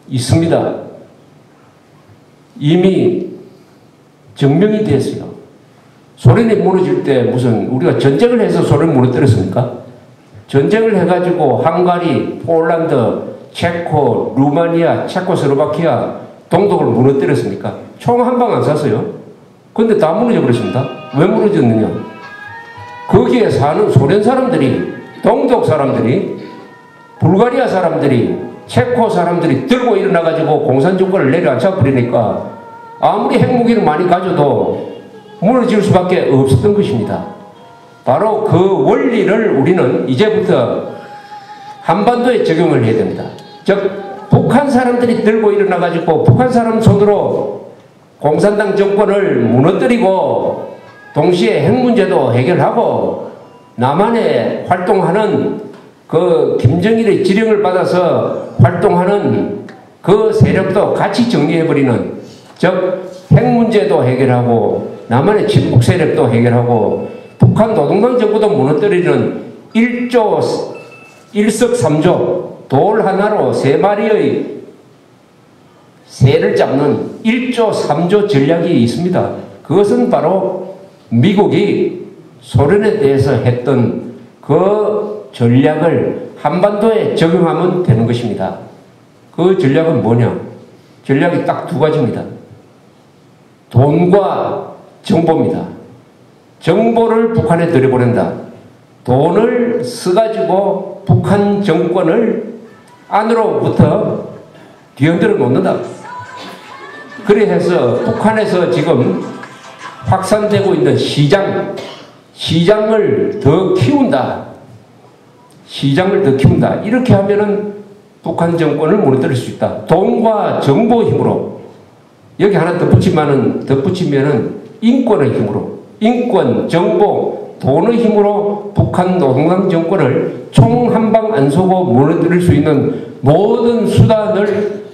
있습니다. 이미 증명이 됐어요. 소련이 무너질 때 무슨 우리가 전쟁을 해서 소련을 무너뜨렸습니까? 전쟁을 해가지고 헝가리, 폴란드, 체코, 루마니아, 체코슬로바키아, 동독을 무너뜨렸습니까? 총 한 방 안 쐈어요. 근데 다 무너져 버렸습니다. 왜 무너졌느냐? 거기에 사는 소련 사람들이, 동독 사람들이, 불가리아 사람들이, 체코 사람들이 들고 일어나가지고 공산정권을 내려앉혀 버리니까 아무리 핵무기를 많이 가져도 무너질 수밖에 없었던 것입니다. 바로 그 원리를 우리는 이제부터 한반도에 적용을 해야 됩니다. 즉 북한 사람들이 들고 일어나가지고 북한 사람 손으로 공산당 정권을 무너뜨리고 동시에 핵 문제도 해결하고 남한에 활동하는 그 김정일의 지령을 받아서 활동하는 그 세력도 같이 정리해버리는, 즉 핵 문제도 해결하고 남한의 친북 세력도 해결하고 북한 노동당 정부도 무너뜨리는 일석삼조, 돌 하나로 세 마리의 새를 잡는 1조 3조 전략이 있습니다. 그것은 바로 미국이 소련에 대해서 했던 그 전략을 한반도에 적용하면 되는 것입니다. 그 전략은 뭐냐? 전략이 딱 두 가지입니다. 돈과 정보입니다. 정보를 북한에 들여보낸다. 돈을 써가지고 북한 정권을 안으로부터 뒤흔들어 놓는다. 그래 해서 북한에서 지금 확산되고 있는 시장을 더 키운다. 시장을 더 키운다. 이렇게 하면은 북한 정권을 무너뜨릴 수 있다. 돈과 정보 힘으로. 여기 하나 덧붙이면은 인권의 힘으로. 인권, 정보, 돈의 힘으로 북한 노동당 정권을 총 한 방 안 쏘고 무너뜨릴 수 있는 모든 수단을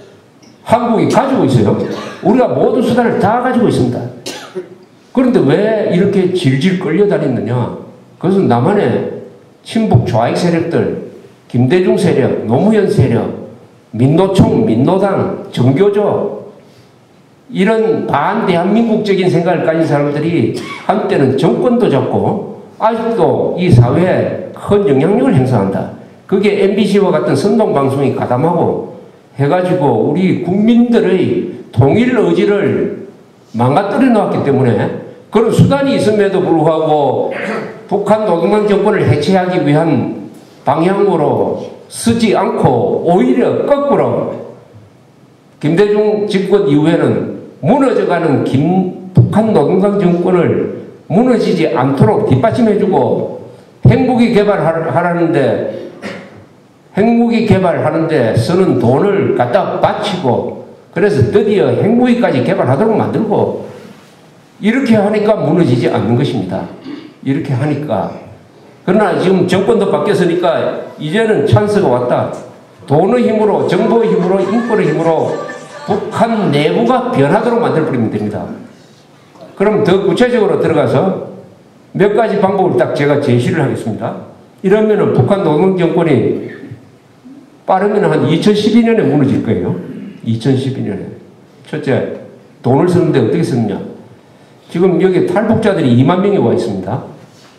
한국이 가지고 있어요. 우리가 모든 수단을 다 가지고 있습니다. 그런데 왜 이렇게 질질 끌려다니느냐? 그것은 남한의 친북 좌익 세력들, 김대중 세력, 노무현 세력, 민노총, 민노당, 정교조, 이런 반대한민국적인 생각을 가진 사람들이 한때는 정권도 잡고 아직도 이 사회에 큰 영향력을 행사한다. 그게 MBC와 같은 선동방송이 가담하고 해가지고 우리 국민들의 통일 의지를 망가뜨려 놓았기 때문에 그런 수단이 있음에도 불구하고 북한 노동당 정권을 해체하기 위한 방향으로 쓰지 않고 오히려 거꾸로 김대중 집권 이후에는 무너져가는 북한 노동당 정권을 무너지지 않도록 뒷받침해주고 핵무기 개발하는데 쓰는 돈을 갖다 바치고 그래서 드디어 핵무기까지 개발하도록 만들고 이렇게 하니까 무너지지 않는 것입니다. 이렇게 하니까. 그러나 지금 정권도 바뀌었으니까 이제는 찬스가 왔다. 돈의 힘으로, 정보의 힘으로, 인권의 힘으로 북한 내부가 변하도록 만들어버리면 됩니다. 그럼 더 구체적으로 들어가서 몇 가지 방법을 딱 제가 제시를 하겠습니다. 이러면은 북한 노동 정권이 빠르면 한 2012년에 무너질 거예요. 2012년에. 첫째, 돈을 쓰는데 어떻게 쓰느냐. 지금 여기 탈북자들이 2만 명이 와 있습니다.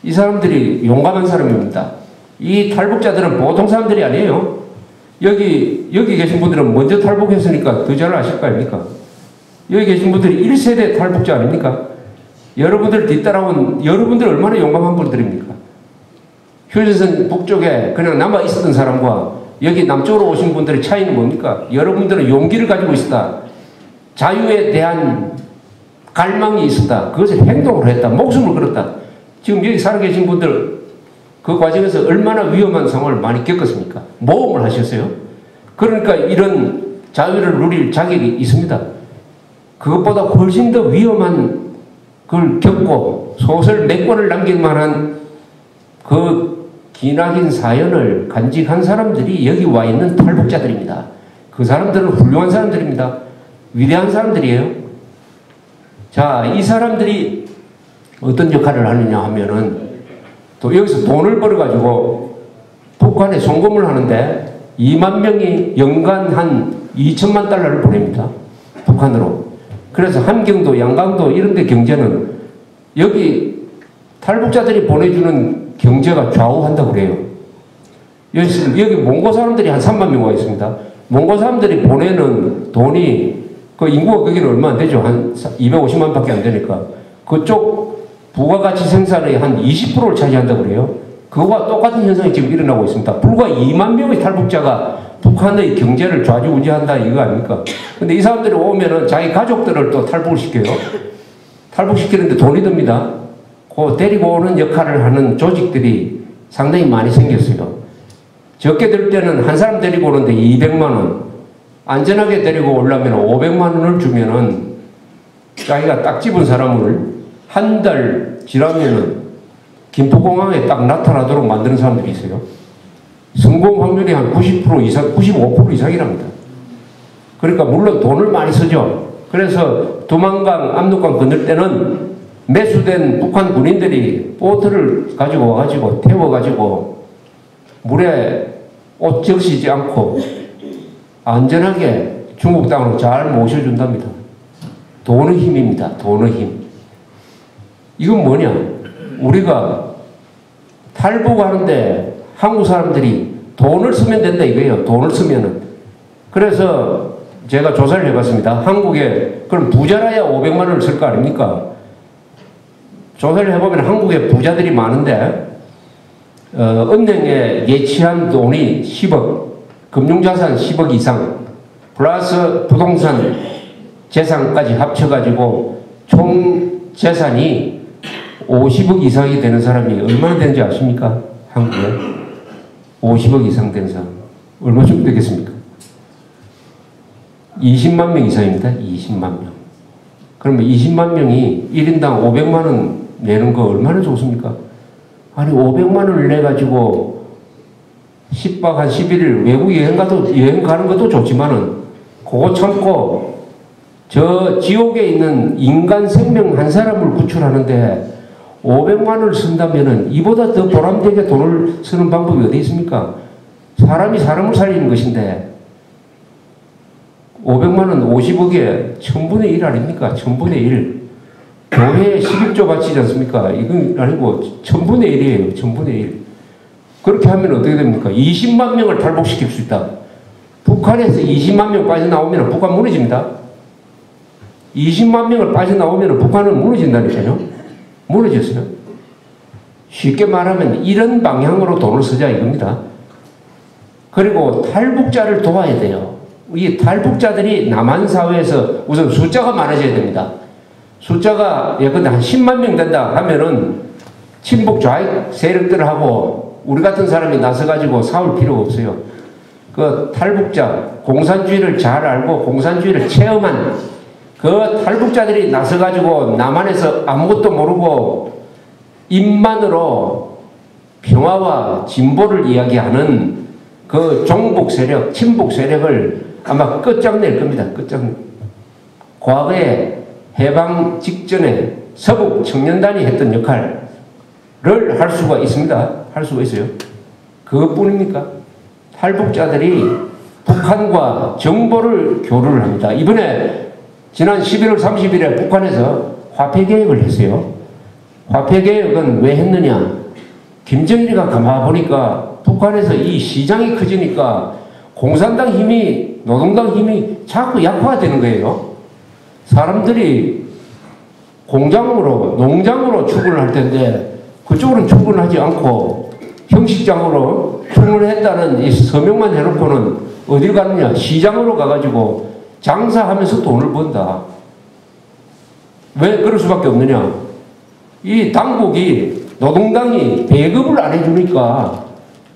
이 사람들이 용감한 사람입니다. 이 탈북자들은 보통 사람들이 아니에요. 여기 계신 분들은 먼저 탈북했으니까 더 잘 아실 거 아닙니까? 여기 계신 분들이 1세대 탈북자 아닙니까? 여러분들 뒤따라온 여러분들 얼마나 용감한 분들입니까? 휴전선 북쪽에 그냥 남아 있었던 사람과 여기 남쪽으로 오신 분들의 차이는 뭡니까? 여러분들은 용기를 가지고 있었다. 자유에 대한 갈망이 있었다. 그것을 행동으로 했다. 목숨을 걸었다. 지금 여기 살아 계신 분들 그 과정에서 얼마나 위험한 상황을 많이 겪었습니까? 모험을 하셨어요. 그러니까 이런 자유를 누릴 자격이 있습니다. 그것보다 훨씬 더 위험한 걸 겪고 소설 몇 권을 남길 만한 그 기나긴 사연을 간직한 사람들이 여기 와 있는 탈북자들입니다. 그 사람들은 훌륭한 사람들입니다. 위대한 사람들이에요. 자, 이 사람들이 어떤 역할을 하느냐 하면은 또 여기서 돈을 벌어가지고 북한에 송금을 하는데 2만 명이 연간 한 2천만 달러를 보냅니다. 북한으로. 그래서 함경도, 양강도 이런 데 경제는 여기 탈북자들이 보내주는 경제가 좌우한다고 그래요. 여기 몽고 사람들이 한 3만 명 와 있습니다. 몽고 사람들이 보내는 돈이 그 인구가 거기는 얼마 안 되죠. 한 250만 밖에 안 되니까. 그쪽 부가가치 생산의 한 20%를 차지한다고 그래요. 그거와 똑같은 현상이 지금 일어나고 있습니다. 불과 2만 명의 탈북자가 북한의 경제를 좌지우지한다 이거 아닙니까? 근데 이 사람들이 오면은 자기 가족들을 또 탈북을 시켜요. 탈북시키는데 돈이 듭니다. 그 데리고 오는 역할을 하는 조직들이 상당히 많이 생겼어요. 적게 들 때는 한 사람 데리고 오는데 200만 원, 안전하게 데리고 오려면 500만 원을 주면은 자기가 딱 집은 사람을 한 달 지나면은 김포공항에 딱 나타나도록 만드는 사람들이 있어요. 성공 확률이 한 90% 이상, 95% 이상이랍니다. 그러니까 물론 돈을 많이 쓰죠. 그래서 두만강, 압록강 건널 때는 매수된 북한 군인들이 보트를 가지고 와가지고 태워가지고 물에 옷 적시지 않고 안전하게 중국 땅으로 잘 모셔준답니다. 돈의 힘입니다. 돈의 힘. 이건 뭐냐? 우리가 탈북하는데 한국 사람들이 돈을 쓰면 된다 이거예요. 돈을 쓰면은. 그래서 제가 조사를 해봤습니다. 한국에 그럼 부자라야 500만 원을 쓸 거 아닙니까? 조사를 해보면 한국에 부자들이 많은데 은행에 예치한 돈이 10억, 금융자산 10억 이상, 플러스 부동산 재산까지 합쳐가지고 총 재산이 50억 이상이 되는 사람이 얼마나 되는지 아십니까? 한국에 50억 이상 되는 사람 얼마쯤 되겠습니까? 20만 명 이상입니다. 20만 명. 그러면 20만 명이 1인당 500만 원 내는 거 얼마나 좋습니까? 아니 500만 원을 내가지고 10박 한 11일 외국 여행 가는 것도 좋지만은 그거 참고 저 지옥에 있는 인간 생명 한 사람을 구출하는데 500만 원을 쓴다면은 이보다 더 보람되게 돈을 쓰는 방법이 어디 있습니까? 사람이 사람을 살리는 것인데 500만 원 50억에 1000분의 1 아닙니까? 1000분의 1. 교회에 11조 바치지 않습니까? 이건 아니고 1000분의 1이에요. 1000분의 1. 그렇게 하면 어떻게 됩니까? 20만 명을 탈북시킬 수 있다. 북한에서 20만 명 빠져나오면 북한 무너집니다. 20만 명을 빠져나오면 북한은 무너진다니까요. 무너졌어요. 쉽게 말하면 이런 방향으로 돈을 쓰자 이겁니다. 그리고 탈북자를 도와야 돼요. 이 탈북자들이 남한 사회에서 우선 숫자가 많아져야 됩니다. 숫자가 예컨대 한 10만 명 된다 하면은 친북 좌익 세력들하고 우리 같은 사람이 나서가지고 싸울 필요가 없어요. 그 탈북자, 공산주의를 잘 알고 공산주의를 체험한 그 탈북자들이 나서가지고 남한에서 아무것도 모르고 입만으로 평화와 진보를 이야기하는 그 종북 세력, 친북 세력을 아마 끝장낼 겁니다. 끝장. 과거에 해방 직전에 서북 청년단이 했던 역할을 할 수가 있습니다. 할 수가 있어요. 그것뿐입니까? 탈북자들이 북한과 정보를 교류를 합니다. 이번에 지난 11월 30일에 북한에서 화폐개혁을 했어요. 화폐개혁은 왜 했느냐? 김정일이가 가만 보니까 북한에서 이 시장이 커지니까 공산당 힘이, 노동당 힘이 자꾸 약화가 되는 거예요. 사람들이 공장으로, 농장으로 출근을 할 텐데 그쪽으로는 출근하지 않고 형식장으로 출근했다는 이 서명만 해놓고는 어딜 가느냐? 시장으로 가가지고 장사하면서 돈을 번다. 왜 그럴 수밖에 없느냐? 이 당국이, 노동당이 배급을 안 해주니까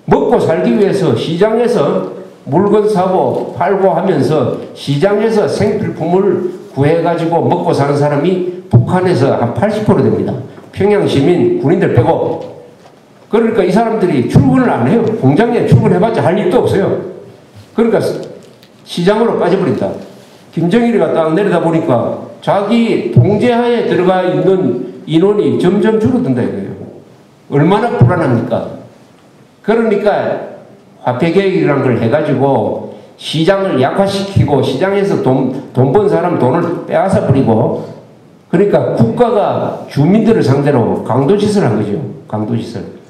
먹고 살기 위해서 시장에서 물건 사고 팔고 하면서 시장에서 생필품을 구해가지고 먹고 사는 사람이 북한에서 한 80% 됩니다. 평양 시민, 군인들 빼고. 그러니까 이 사람들이 출근을 안 해요. 공장에 출근해봤자 할 일도 없어요. 그러니까 시장으로 빠져버린다. 김정일이가 딱 내려다 보니까 자기 통제하에 들어가 있는 인원이 점점 줄어든다 이거예요. 얼마나 불안합니까? 그러니까 화폐개혁이라는 걸 해가지고 시장을 약화시키고 시장에서 돈 번 사람 돈을 빼앗아 버리고 그러니까 국가가 주민들을 상대로 강도짓을 한 거죠. 강도짓을.